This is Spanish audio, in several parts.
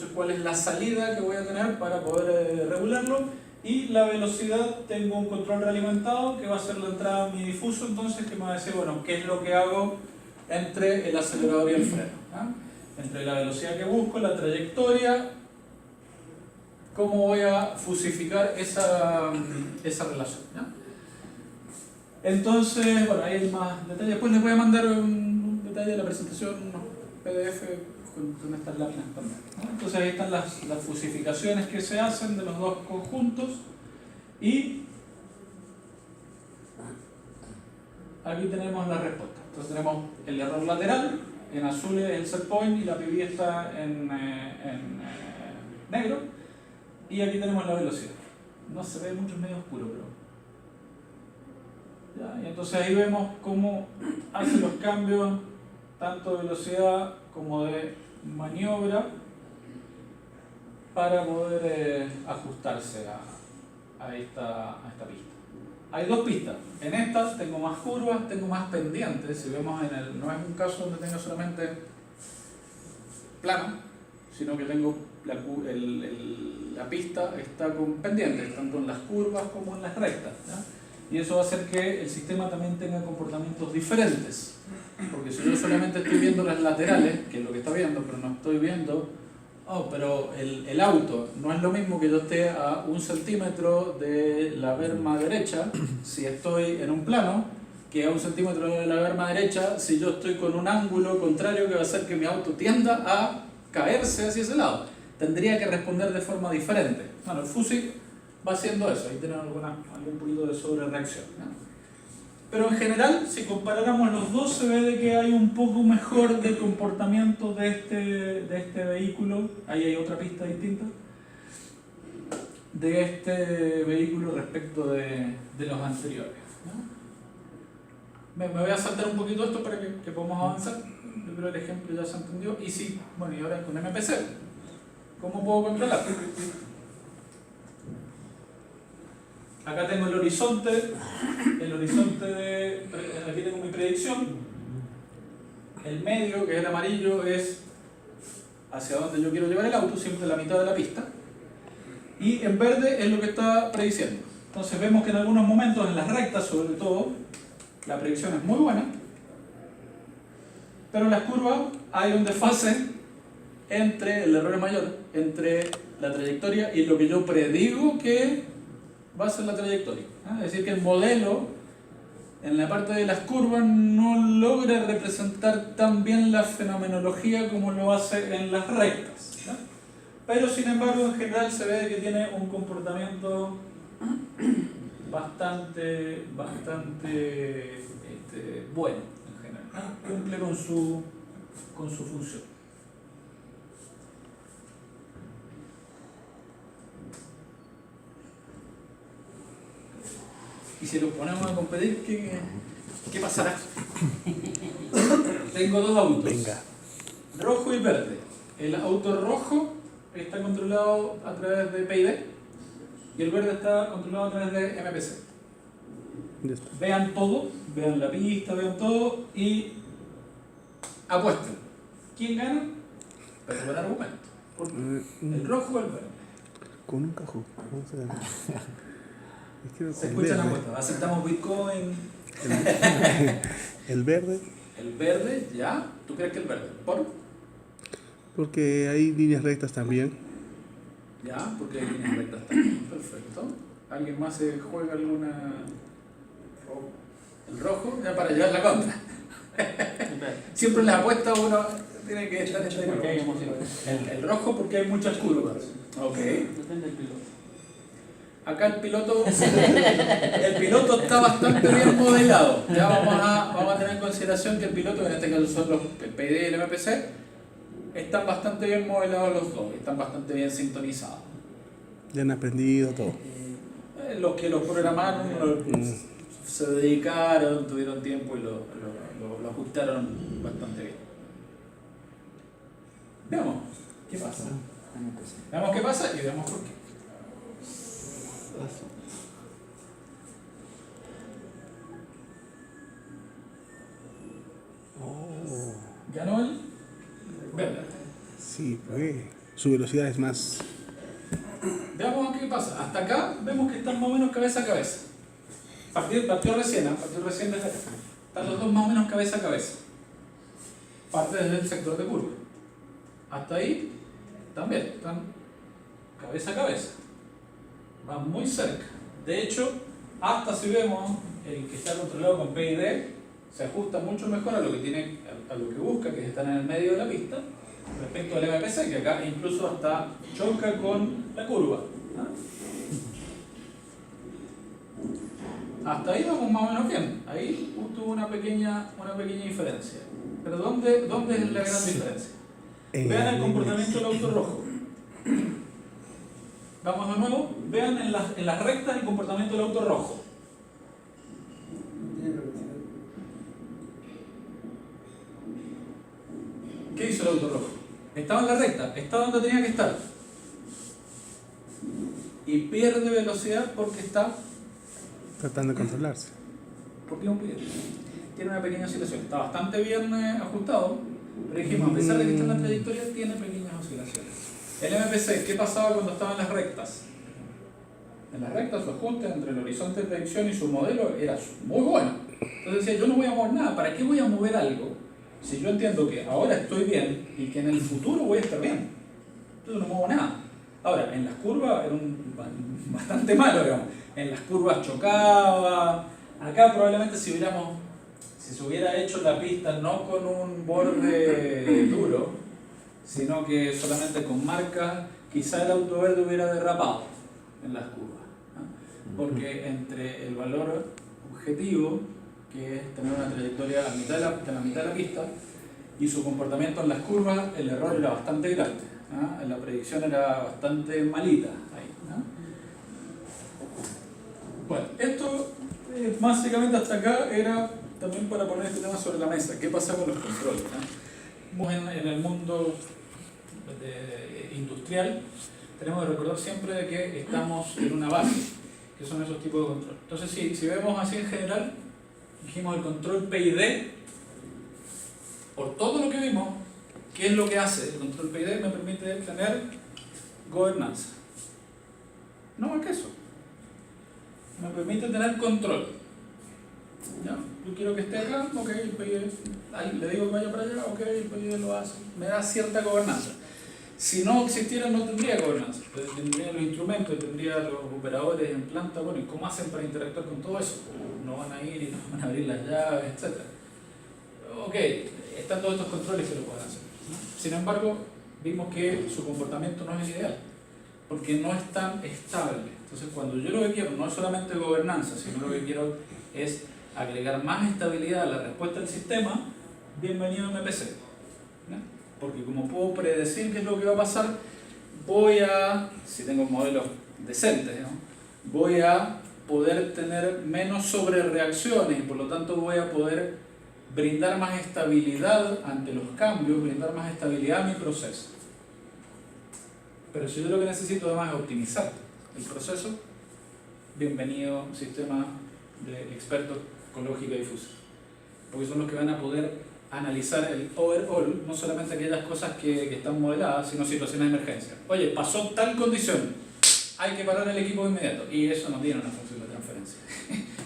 entonces cuál es la salida que voy a tener para poder regularlo, y la velocidad tengo un control realimentado que va a ser la entrada a mi difuso, entonces que me va a decir, bueno, qué es lo que hago entre el acelerador y el freno, ¿ah? Entre la velocidad que busco, la trayectoria, cómo voy a fusificar esa relación, ¿ya? Entonces, bueno, ahí hay más detalles. Después les voy a mandar un detalle de la presentación, unos PDF con estas láminas también, ¿no? Entonces ahí están las fusificaciones que se hacen de los dos conjuntos, y aquí tenemos la respuesta. Entonces tenemos el error lateral, en azul es el set point y la PV está en negro, y aquí tenemos la velocidad. No se ve mucho, es medio oscuro, pero ya, y entonces ahí vemos cómo hace los cambios tanto de velocidad como de maniobra para poder ajustarse a esta pista. Hay dos pistas. En esta tengo más curvas, tengo más pendientes. Si vemos no es un caso donde tengo solamente plano, sino que tengo la pista está con pendientes, tanto en las curvas como en las rectas, ¿ya? Y eso va a hacer que el sistema también tenga comportamientos diferentes. Porque si yo solamente estoy viendo las laterales, que es lo que está viendo, pero no estoy viendo, pero el auto no es lo mismo que yo esté a 1 centímetro de la berma derecha si estoy en un plano, que a 1 centímetro de la berma derecha si yo estoy con un ángulo contrario que va a hacer que mi auto tienda a caerse hacia ese lado. Tendría que responder de forma diferente. Bueno, el Fusi va haciendo eso, ahí tenemos algún poquito de sobrereacción, ¿no? Pero en general, si comparáramos los dos, se ve de que hay un poco mejor de comportamiento de este vehículo. Ahí hay otra pista distinta de este vehículo respecto de los anteriores, ¿no? Me voy a saltar un poquito esto para que podamos avanzar. Yo creo que el ejemplo ya se entendió. Y sí, bueno, y ahora con MPC, ¿cómo puedo controlar? Acá tengo el horizonte de, aquí tengo mi predicción. El medio, que es el amarillo, es hacia donde yo quiero llevar el auto, siempre la mitad de la pista. Y en verde es lo que está prediciendo. Entonces vemos que en algunos momentos, en las rectas sobre todo, la predicción es muy buena, pero en las curvas hay un desfase entre, el error es mayor, entre la trayectoria y lo que yo predigo que va a ser la trayectoria. Es decir, que el modelo en la parte de las curvas no logra representar tan bien la fenomenología como lo hace en las rectas, ¿no? Pero sin embargo en general se ve que tiene un comportamiento bastante bueno en general, ¿no? Cumple con su función. Y si los ponemos a competir, ¿qué pasará? Tengo dos autos, Venga. rojo y verde. El auto rojo está controlado a través de PID y el verde está controlado a través de MPC. Vean todo, vean la pista, vean todo y apuesten. ¿Quién gana? Pero buen argumento. ¿Por qué? ¿El rojo o el verde? Con un cajón. Se escucha la apuesta. Aceptamos Bitcoin. El verde. El verde, ya. ¿Tú crees que el verde? ¿Por? Porque hay líneas rectas también. Ya, porque hay líneas rectas también. Perfecto. ¿Alguien más se juega alguna? ¿El rojo? Ya para llevar la contra. Siempre en las apuestas uno tiene que estar el rojo porque hay muchas curvas. Ok. Depende del piloto. Acá el piloto está bastante bien modelado. Ya vamos a tener en consideración que el piloto, en este caso son el PID y el MPC, están bastante bien modelados los dos, están bastante bien sintonizados. Ya han aprendido todo. Los que los programaron se dedicaron, tuvieron tiempo y lo ajustaron bastante bien. Veamos qué pasa. Veamos qué pasa y veamos por qué. Oh. ¿Ganó el verde? Sí, pues. su velocidad es más... Veamos qué pasa. Hasta acá vemos que están más o menos cabeza a cabeza. Partió recién desde acá. Están los dos más o menos cabeza a cabeza. Parte desde el sector de curva. Hasta ahí también están cabeza a cabeza. Van muy cerca. De hecho, hasta si vemos el que está controlado con PID, se ajusta mucho mejor a lo que busca, que es estar en el medio de la pista, respecto al MPC, que acá incluso hasta choca con la curva. Hasta ahí vamos más o menos bien. Ahí tuvo una pequeña diferencia. Pero ¿dónde es la gran diferencia? Vean el comportamiento del auto rojo. Vamos de nuevo. Vean en las rectas el comportamiento del auto rojo. ¿Qué hizo el auto rojo? Estaba en la recta, está donde tenía que estar. Y pierde velocidad porque está tratando de controlarse. ¿Por qué un pierde? Tiene una pequeña oscilación. Está bastante bien ajustado, pero dijimos, a pesar de que está en la trayectoria, tiene pequeñas oscilaciones. El MPC, ¿qué pasaba cuando estaba en las rectas? En las rectas su ajuste entre el horizonte de predicción y su modelo era muy bueno. Entonces decía, yo no voy a mover nada, ¿para qué voy a mover algo? Si yo entiendo que ahora estoy bien y que en el futuro voy a estar bien. Entonces no muevo nada. Ahora, en las curvas era bastante malo, digamos. En las curvas chocaba. Acá probablemente si se hubiera hecho la pista no con un borde duro, sino que solamente con marcas, quizá el auto verde hubiera derrapado en las curvas, ¿no? Porque entre el valor objetivo, que es tener una trayectoria a la mitad de la pista, y su comportamiento en las curvas, el error era bastante grande, ¿no? La predicción era bastante malita ahí, ¿no? Bueno, esto básicamente hasta acá era también para poner este tema sobre la mesa. ¿Qué pasa con los controles, ¿no? En el mundo industrial tenemos que recordar siempre de que estamos en una base, que son esos tipos de control. Entonces, si vemos así en general, dijimos el control PID, por todo lo que vimos, ¿qué es lo que hace? El control PID me permite tener gobernanza. No más que eso. Me permite tener control. ¿Ya? Yo quiero que esté acá, ok, el PID, ahí le digo que vaya para allá, ok, el PID lo hace. Me da cierta gobernanza. Si no existiera, no tendría gobernanza. Tendría los instrumentos, tendría los operadores en planta. Bueno, ¿y cómo hacen para interactuar con todo eso? No van a ir y no van a abrir las llaves, etc. Ok, están todos estos controles que lo pueden hacer, ¿no? Sin embargo, vimos que su comportamiento no es el ideal, porque no es tan estable. Entonces, cuando yo lo que quiero no es solamente gobernanza, sino lo que quiero es agregar más estabilidad a la respuesta del sistema, bienvenido a MPC, ¿no? Porque como puedo predecir qué es lo que va a pasar, si tengo modelos decentes, ¿no? Voy a poder tener menos sobrereacciones y por lo tanto voy a poder brindar más estabilidad ante los cambios, brindar más estabilidad a mi proceso. Pero si yo lo que necesito además es optimizar el proceso, bienvenido sistema de expertos con lógica difusa, porque son los que van a poder analizar el overall, no solamente aquellas cosas que están modeladas, sino situaciones de emergencia. Oye, pasó tal condición, hay que parar el equipo de inmediato, y eso no tiene una función de transferencia.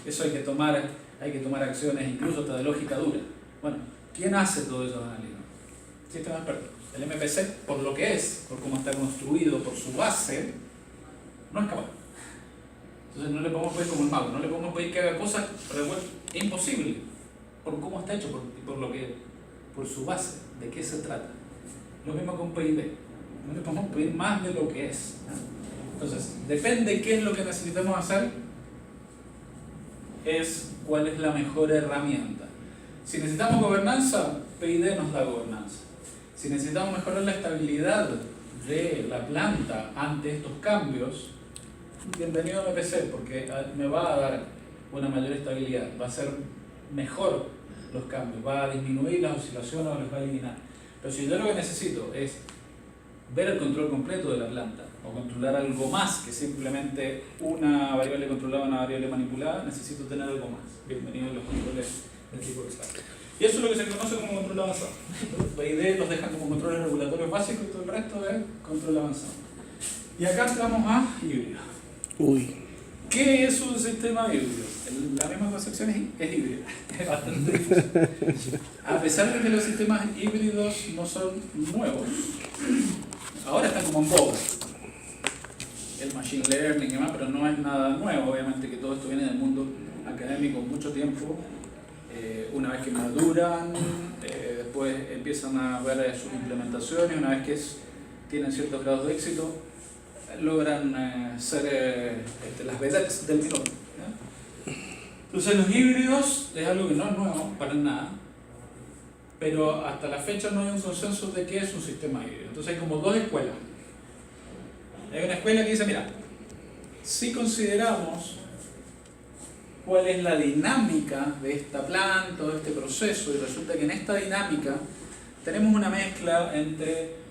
Eso hay que tomar acciones incluso hasta de lógica dura. Bueno, ¿quién hace todo eso análisis? Sistema experto. El MPC, por lo que es, por cómo está construido, por su base, no es capaz. Entonces no le podemos pedir como el mago, no le podemos pedir que haga cosas, pero bueno, es imposible, por cómo está hecho, por su base, de qué se trata. Lo mismo con PID, no le podemos pedir más de lo que es, ¿no? Entonces, depende qué es lo que necesitamos hacer, es cuál es la mejor herramienta. Si necesitamos gobernanza, PID nos da gobernanza. Si necesitamos mejorar la estabilidad de la planta ante estos cambios, bienvenido a MPC, porque me va a dar una mayor estabilidad, va a ser mejor los cambios, va a disminuir las oscilaciones o las va a eliminar. Pero si yo lo que necesito es ver el control completo de la planta o controlar algo más que simplemente una variable controlada o una variable manipulada, necesito tener algo más. Bienvenido a los controles del tipo experto. Y eso es lo que se conoce como control avanzado. Los PID los dejan como controles regulatorios básicos y todo el resto es control avanzado. Y acá entramos a híbrido. Uy. ¿Qué es un sistema híbrido? La misma concepción es híbrida, es bastante difusa. A pesar de que los sistemas híbridos no son nuevos, ahora están como en boga. El machine learning y demás, pero no es nada nuevo, obviamente que todo esto viene del mundo académico mucho tiempo. Una vez que maduran, después empiezan a ver sus implementaciones, una vez que tienen ciertos grados de éxito, logran ser las vedettes del minuto. Entonces los híbridos es algo que no es nuevo para nada, pero hasta la fecha no hay un consenso de qué es un sistema híbrido. Entonces hay como dos escuelas. Hay una escuela que dice, mira, si consideramos cuál es la dinámica de esta planta o de este proceso, y resulta que en esta dinámica tenemos una mezcla entre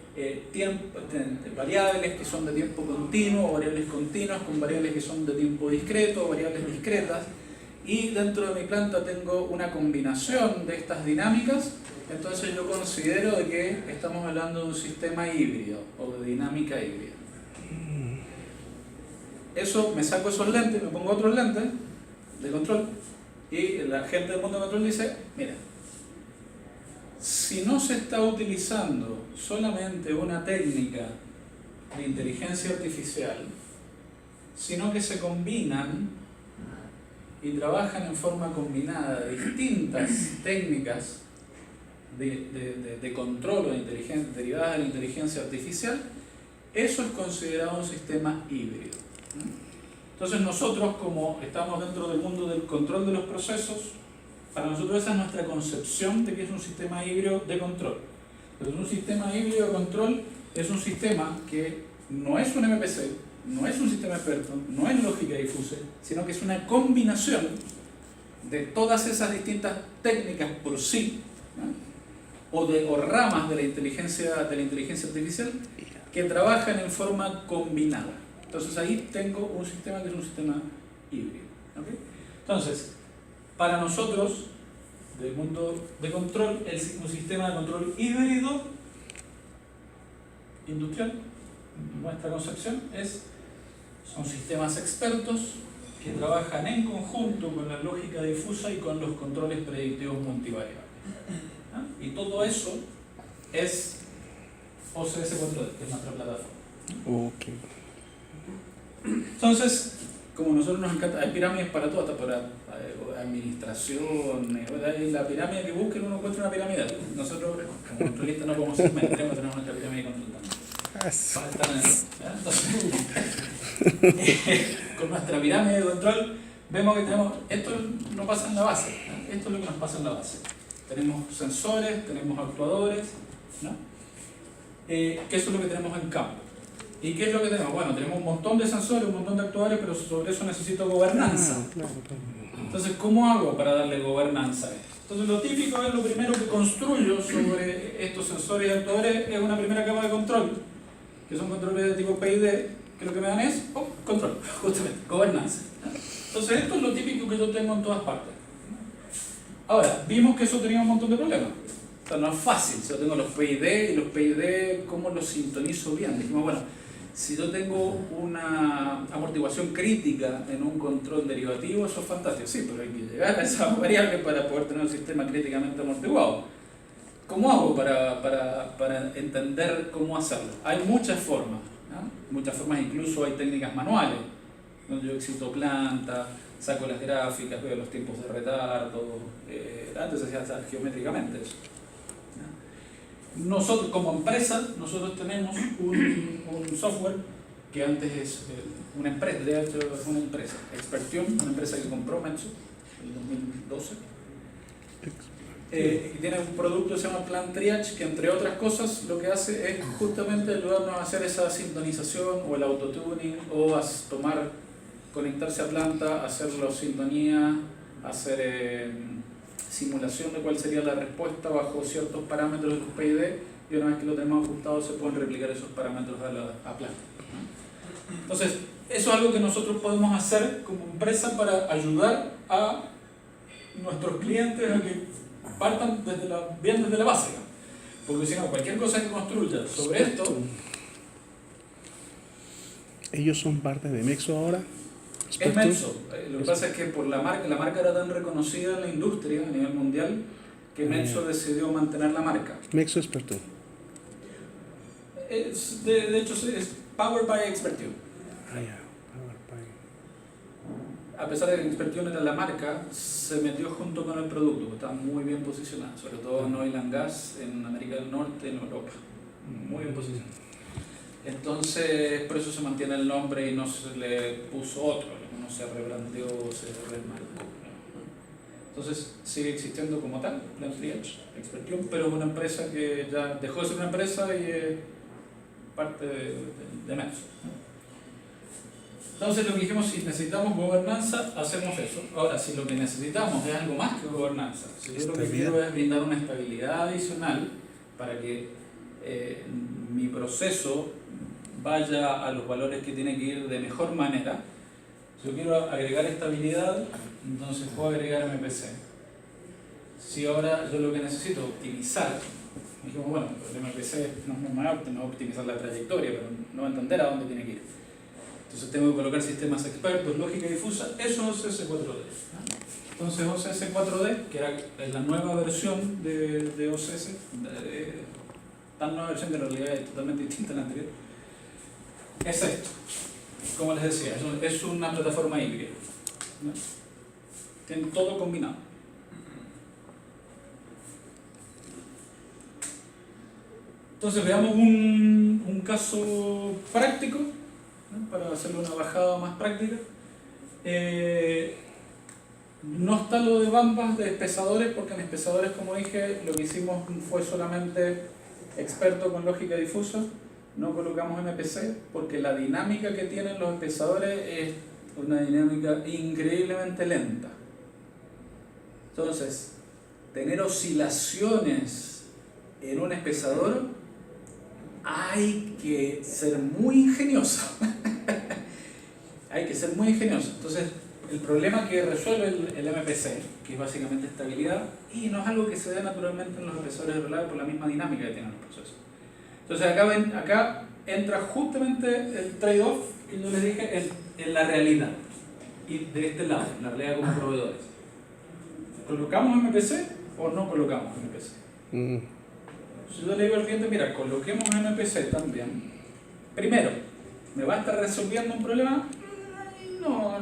variables que son de tiempo continuo, o variables continuas con variables que son de tiempo discreto, o variables discretas, y dentro de mi planta tengo una combinación de estas dinámicas, entonces yo considero de que estamos hablando de un sistema híbrido o de dinámica híbrida. Eso, me saco esos lentes, me pongo otros lentes de control, y la gente del mundo de control dice, mira, si no se está utilizando solamente una técnica de inteligencia artificial, sino que se combinan y trabajan en forma combinada distintas técnicas de control o de inteligencia derivadas de la inteligencia artificial, eso es considerado un sistema híbrido. Entonces nosotros, como estamos dentro del mundo del control de los procesos, para nosotros esa es nuestra concepción de que es un sistema híbrido de control. Pero un sistema híbrido de control es un sistema que no es un MPC, no es un sistema experto, no es lógica difusa, sino que es una combinación de todas esas distintas técnicas por sí, ¿no? o ramas de la inteligencia artificial que trabajan en forma combinada. Entonces ahí tengo un sistema que es un sistema híbrido. ¿Okay? Entonces, para nosotros, del mundo de control, un sistema de control híbrido industrial, nuestra concepción son sistemas expertos que trabajan en conjunto con la lógica difusa y con los controles predictivos multivariables. ¿Ah? Y todo eso es OCS Control, que es nuestra plataforma. Okay. Entonces, como a nosotros nos encanta, hay pirámides para todo, hasta para administración, la pirámide que busquen uno encuentra una pirámide. Nosotros como controlistas no podemos ser menos, tenemos nuestra pirámide de control para estar en eso. Entonces, con nuestra pirámide de control vemos que tenemos, esto no pasa en la base, ¿no? Esto es lo que nos pasa en la base. Tenemos sensores, tenemos actuadores, ¿no? Que eso es lo que tenemos en campo. ¿Y qué es lo que tenemos? Bueno, tenemos un montón de sensores, un montón de actuadores, pero sobre eso necesito gobernanza. Entonces, ¿cómo hago para darle gobernanza a esto? Entonces, lo típico es lo primero que construyo sobre estos sensores y actuadores es una primera capa de control, que son controles de tipo PID, que lo que me dan es control, justamente, gobernanza. Entonces, esto es lo típico que yo tengo en todas partes. Ahora, vimos que eso tenía un montón de problemas. O sea, no es fácil. Si yo tengo los PID y los PID, ¿cómo los sintonizo bien? Dijimos, bueno, si yo tengo una amortiguación crítica en un control derivativo, eso es fantástico. Sí, pero hay que llegar a esa variable para poder tener un sistema críticamente amortiguado. ¿Cómo hago para entender cómo hacerlo? Hay muchas formas, ¿no? Muchas formas, incluso hay técnicas manuales, donde yo excito planta, saco las gráficas, veo los tiempos de retardo, antes se hacía geométricamente eso. Nosotros como empresa, nosotros tenemos un software que antes es una empresa, de hecho es una empresa, Expertium, una empresa que compró Metsu en 2012. Y tiene un producto que se llama Plant Triage, que entre otras cosas lo que hace es justamente ayudarnos a hacer esa sintonización o el autotuning o a conectarse a planta, hacerlo sintonía, hacer simulación de cuál sería la respuesta bajo ciertos parámetros de los PID, y una vez que lo tenemos ajustado se pueden replicar esos parámetros a planta. Entonces, eso es algo que nosotros podemos hacer como empresa para ayudar a nuestros clientes a que Partan bien desde la base, ¿no? Porque si no, cualquier cosa que construya sobre esto, ¿ellos son parte de Mexo ahora? es Mexo. Lo que pasa es que por la marca era tan reconocida en la industria a nivel mundial que Mexo decidió mantener la marca. Mexo Experto. De hecho, es Powered by Expertune. Ah, ya. A pesar de que Expertune era la marca, se metió junto con el producto, porque estaba muy bien posicionado, sobre todo en oil and gas, en América del Norte, en Europa. Muy bien posicionado. Entonces, por eso se mantiene el nombre y no se le puso otro, no se rebrandeó, se remarcó. Entonces, sigue existiendo como tal, la Expertune, pero es una empresa que ya dejó de ser una empresa y es parte de Mexo. Entonces lo que dijimos, si necesitamos gobernanza, hacemos eso. Ahora, si lo que necesitamos es algo más que gobernanza, si yo lo que quiero es brindar una estabilidad adicional para que mi proceso vaya a los valores que tiene que ir de mejor manera, si yo quiero agregar estabilidad, entonces puedo agregar MPC. Si ahora yo lo que necesito es optimizar, dijimos, bueno, el MPC no es más óptimo, optimizar la trayectoria, pero no entender a dónde tiene que ir. Entonces tengo que colocar sistemas expertos, lógica difusa, eso es OCS 4D. Entonces OCS 4D, que era la nueva versión de OCS, tan nueva versión que en realidad es totalmente distinta a la anterior, es esto. Como les decía, es una plataforma híbrida, ¿no? Tiene todo combinado. Entonces veamos un caso práctico, ¿no? Para hacerle una bajada más práctica. No está lo de bambas de espesadores, porque en espesadores, como dije, lo que hicimos fue solamente experto con lógica difusa. No colocamos MPC porque la dinámica que tienen los espesadores es una dinámica increíblemente lenta. Entonces, tener oscilaciones en un espesador hay que ser muy ingenioso. Hay que ser muy ingenioso. Entonces, el problema que resuelve el MPC, que es básicamente estabilidad, y no es algo que se dé naturalmente en los espesadores de relave por la misma dinámica que tienen los procesos. Entonces acá entra justamente el trade-off que yo les dije en la realidad. Y de este lado, en la realidad como proveedores. ¿Colocamos MPC o no colocamos MPC? Si yo le digo al cliente, mira, coloquemos MPC también. Primero, ¿me va a estar resolviendo un problema? No,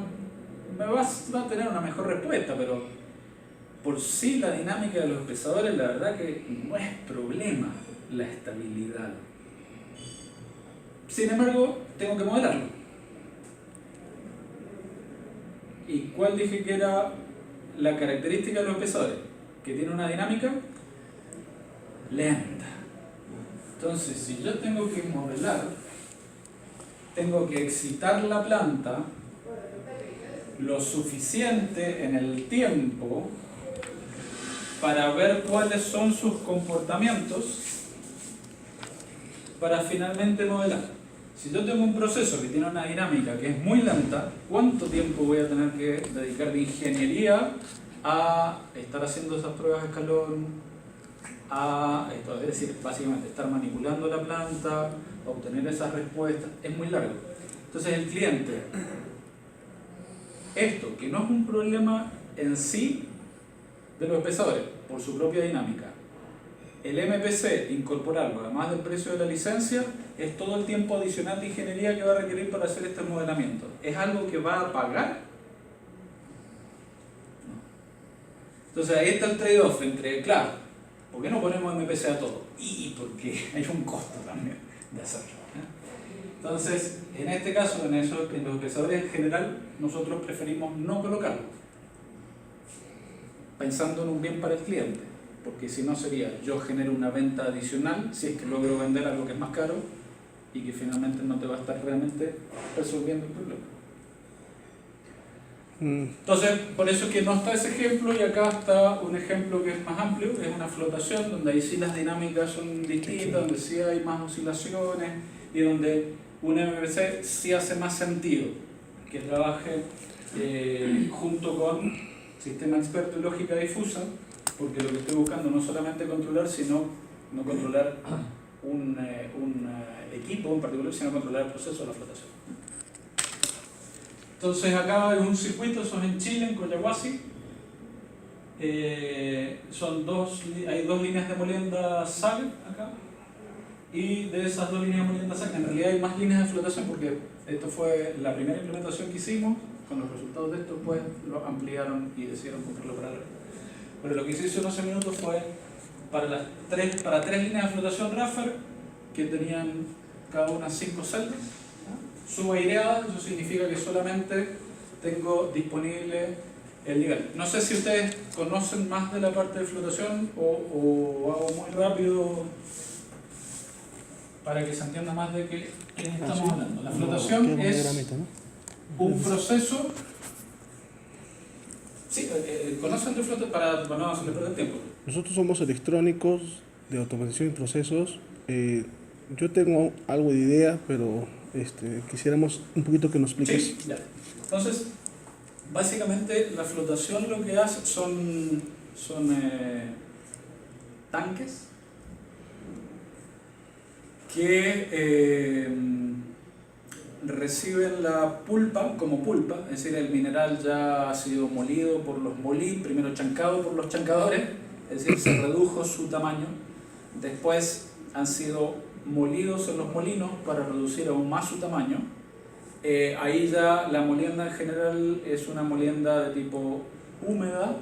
me va a tener una mejor respuesta, pero por sí la dinámica de los espesadores, la verdad que no es problema la estabilidad. Sin embargo, tengo que modelarlo. ¿Y cuál dije que era la característica de los espesadores? Que tiene una dinámica lenta. Entonces, si yo tengo que modelar, tengo que excitar la planta lo suficiente en el tiempo para ver cuáles son sus comportamientos para finalmente modelar. Si yo tengo un proceso que tiene una dinámica que es muy lenta, ¿cuánto tiempo voy a tener que dedicar de ingeniería a estar haciendo esas pruebas de escalón? Es decir, básicamente estar manipulando la planta, obtener esas respuestas, es muy largo. Entonces el cliente, esto que no es un problema en sí de los espesadores, por su propia dinámica, el MPC, incorporarlo, además del precio de la licencia, es todo el tiempo adicional de ingeniería que va a requerir para hacer este modelamiento. ¿Es algo que va a pagar? No. Entonces ahí está el trade-off entre, claro, ¿por qué no ponemos MPC a todo? Y porque hay un costo también de hacerlo. Entonces, en este caso, en los espesadores en general, nosotros preferimos no colocarlo, pensando en un bien para el cliente, porque si no sería, yo genero una venta adicional si es que logro vender algo que es más caro y que finalmente no te va a estar realmente resolviendo el problema. Entonces, por eso es que no está ese ejemplo, y acá está un ejemplo que es más amplio, es una flotación donde ahí sí las dinámicas son distintas, donde sí hay más oscilaciones y donde un MPC sí hace más sentido que trabaje junto con sistema experto y lógica difusa, porque lo que estoy buscando no solamente controlar, sino no controlar un equipo en particular, sino controlar el proceso de la flotación. Entonces acá hay un circuito, eso es en Chile, en Collahuasi. Hay dos líneas de molienda sal acá, y de esas dos líneas de molienda sal, en realidad hay más líneas de flotación porque esto fue la primera implementación que hicimos. Con los resultados de esto pues lo ampliaron y decidieron comprarlo para el resto. Pero lo que hice hace unos minutos fue para tres líneas de flotación Raffer que tenían cada una 5 celdas, ¿no? Subaireadas, eso significa que solamente tengo disponible el nivel. No sé si ustedes conocen más de la parte de flotación o hago muy rápido para que se entienda más de qué estamos hablando. La flotación es un proceso. Sí, ¿conocen de flotación? Para no hacerle perder tiempo. Nosotros somos electrónicos de automatización y procesos. Yo tengo algo de idea, pero quisiéramos un poquito que nos expliques. Sí, ya. Entonces, básicamente la flotación lo que hace son tanques que reciben la pulpa como pulpa, es decir, el mineral ya ha sido molido por los primero chancado por los chancadores, es decir, se redujo su tamaño, después han sido molidos en los molinos para reducir aún más su tamaño. Ahí ya la molienda en general es una molienda de tipo húmeda,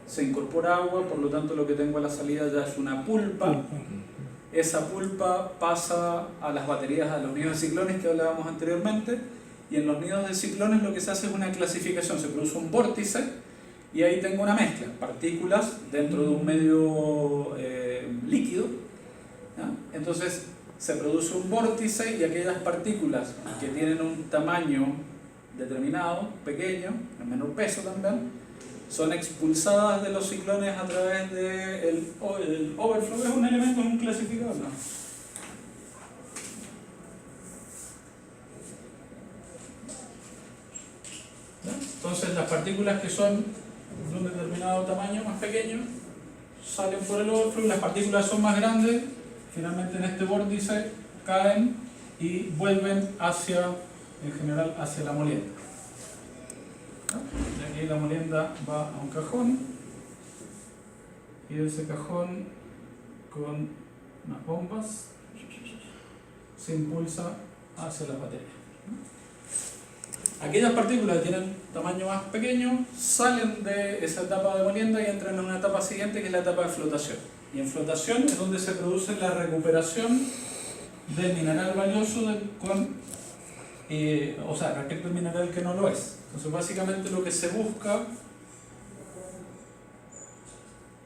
se incorpora agua, por lo tanto lo que tengo a la salida ya es una pulpa. Esa pulpa pasa a las baterías, a los nidos de ciclones que hablábamos anteriormente, y en los nidos de ciclones lo que se hace es una clasificación, se produce un vórtice y ahí tengo una mezcla, partículas dentro de un medio líquido, ¿no? Entonces se produce un vórtice y aquellas partículas que tienen un tamaño determinado, pequeño, de menor peso también, son expulsadas de los ciclones a través del overflow. Es un elemento, es un clasificador, ¿no? Entonces las partículas que son de un determinado tamaño, más pequeño, salen por el overflow, las partículas son más grandes, finalmente en este vórtice caen y vuelven en general hacia la molienda. Y aquí la molienda va a un cajón y ese cajón con unas bombas se impulsa hacia la batería. Aquellas partículas que tienen tamaño más pequeño salen de esa etapa de molienda y entran en una etapa siguiente que es la etapa de flotación. Y en flotación es donde se produce la recuperación del mineral valioso respecto al mineral que no lo es. Entonces básicamente lo que se busca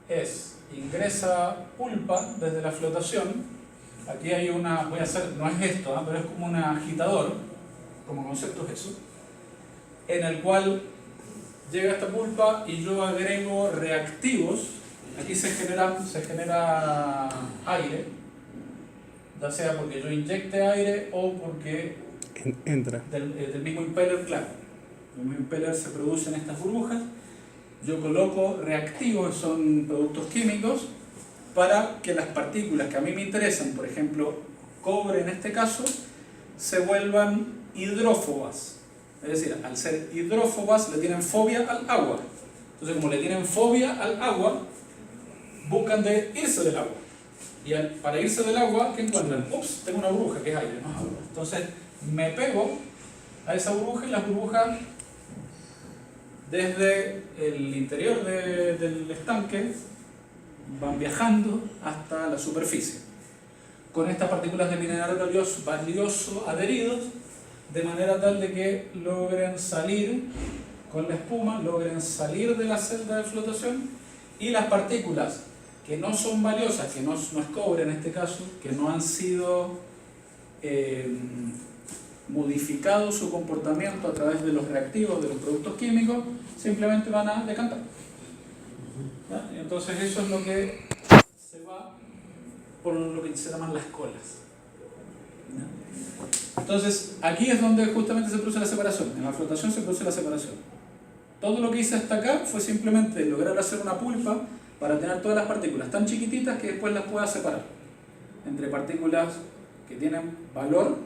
es ingresa pulpa desde la flotación. Aquí hay no es esto, pero es como un agitador, como concepto es eso, en el cual llega esta pulpa y yo agrego reactivos. Aquí se genera aire, ya sea porque yo inyecte aire o porque entra del mismo impeller, claro. El mismo impeller se producen estas burbujas. Yo coloco reactivos, son productos químicos, para que las partículas que a mí me interesan, por ejemplo, cobre en este caso, se vuelvan hidrófobas. Es decir, al ser hidrófobas le tienen fobia al agua. Entonces, como le tienen fobia al agua, buscan de irse del agua. Y para irse del agua, ¿qué encuentran? Ups, tengo una burbuja que es aire, no es agua. Entonces, me pego a esa burbuja y las burbujas desde el interior del estanque van viajando hasta la superficie con estas partículas de mineral valioso adheridos, de manera tal de que logren salir con la espuma, logren salir de la celda de flotación, y las partículas que no son valiosas, que no es cobre en este caso, que no han sido modificado su comportamiento a través de los reactivos, de los productos químicos, simplemente van a decantar. ¿Ya? Entonces eso es lo que se va por lo que se llaman las colas. ¿Ya? Entonces aquí es donde justamente se produce la separación. En la flotación se produce la separación. Todo lo que hice hasta acá fue simplemente lograr hacer una pulpa para tener todas las partículas tan chiquititas que después las pueda separar entre partículas que tienen valor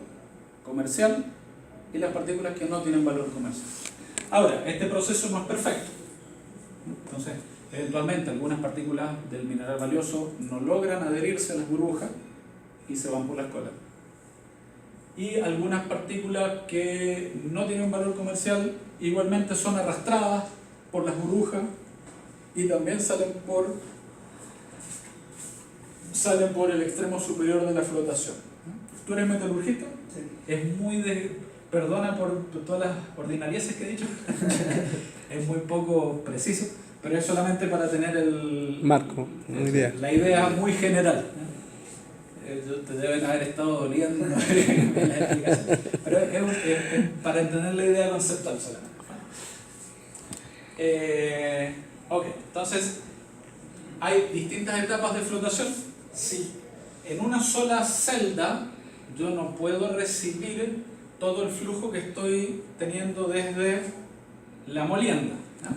comercial y las partículas que no tienen valor comercial. Ahora, este proceso no es perfecto. Entonces, eventualmente algunas partículas del mineral valioso no logran adherirse a las burbujas y se van por las colas. Y algunas partículas que no tienen valor comercial igualmente son arrastradas por las burbujas y también salen por el extremo superior de la flotación. ¿Tú eres metalurgista? Sí. Es muy perdona por todas las ordinarieces que he dicho, es muy poco preciso, pero es solamente para tener el marco, una idea. La idea muy general. Te deben haber estado doliendo en la explicación, pero es para entender la idea conceptual solamente. Ok, entonces, ¿hay distintas etapas de flotación? Sí. En una sola celda yo no puedo recibir todo el flujo que estoy teniendo desde la molienda, ¿no?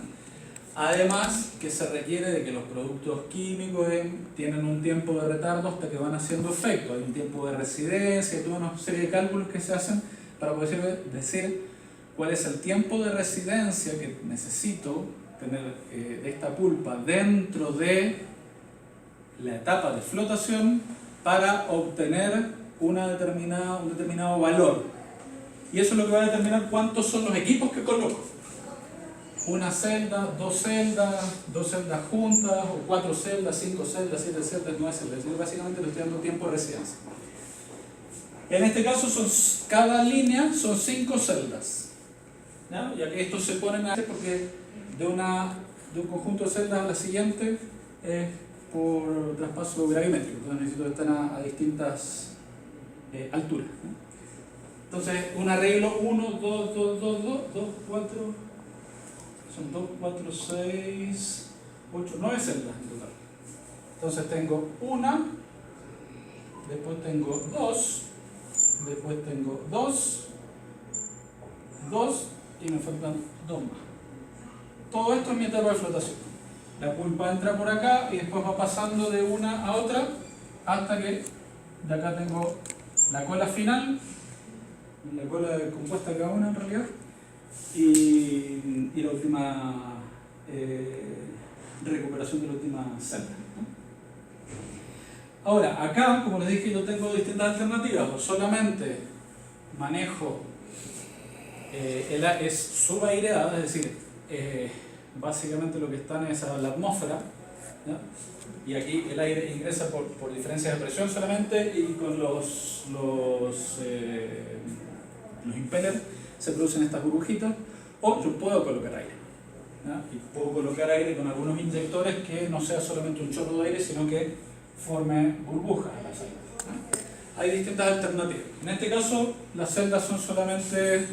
Además que se requiere de que los productos químicos tienen un tiempo de retardo hasta que van haciendo efecto. Hay un tiempo de residencia y toda una serie de cálculos que se hacen para poder decir cuál es el tiempo de residencia que necesito tener de esta pulpa dentro de la etapa de flotación para obtener un determinado valor. Y eso es lo que va a determinar cuántos son los equipos que coloco. Una celda, dos celdas juntas, o 4 celdas, 5 celdas, 7 celdas, 9 celdas. Yo básicamente le estoy dando tiempo de residencia. En este caso, cada línea son 5 celdas, ¿no? Ya que estos se ponen a porque de un conjunto de celdas a la siguiente es por traspaso gravimétrico. Entonces necesito que estén a distintas alturas, ¿no? Entonces, un arreglo 1, 2, 2, 2, 2, 2, 4, son 2, 4, 6, 8, 9 celdas en total. Entonces tengo una, después tengo 2, después tengo 2, 2 y me faltan 2 más. Todo esto es mi etapa de flotación. La pulpa entra por acá y después va pasando de una a otra hasta que de acá tengo la cola final, la cola compuesta cada una en realidad, y la última recuperación de la última celda, ¿no? Ahora, acá, como les dije, yo tengo distintas alternativas. O solamente manejo es subaireada, es decir, básicamente lo que está es la atmósfera, ¿no? Y aquí el aire ingresa por diferencias de presión solamente, y con los impellers se producen estas burbujitas. O yo puedo colocar aire, ¿no? Y puedo colocar aire con algunos inyectores que no sea solamente un chorro de aire, sino que forme burbujas a la celda, ¿no? Hay distintas alternativas. En este caso, las celdas son solamente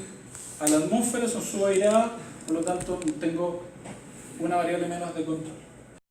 a la atmósfera, son subaireadas, por lo tanto tengo una variable menos de control.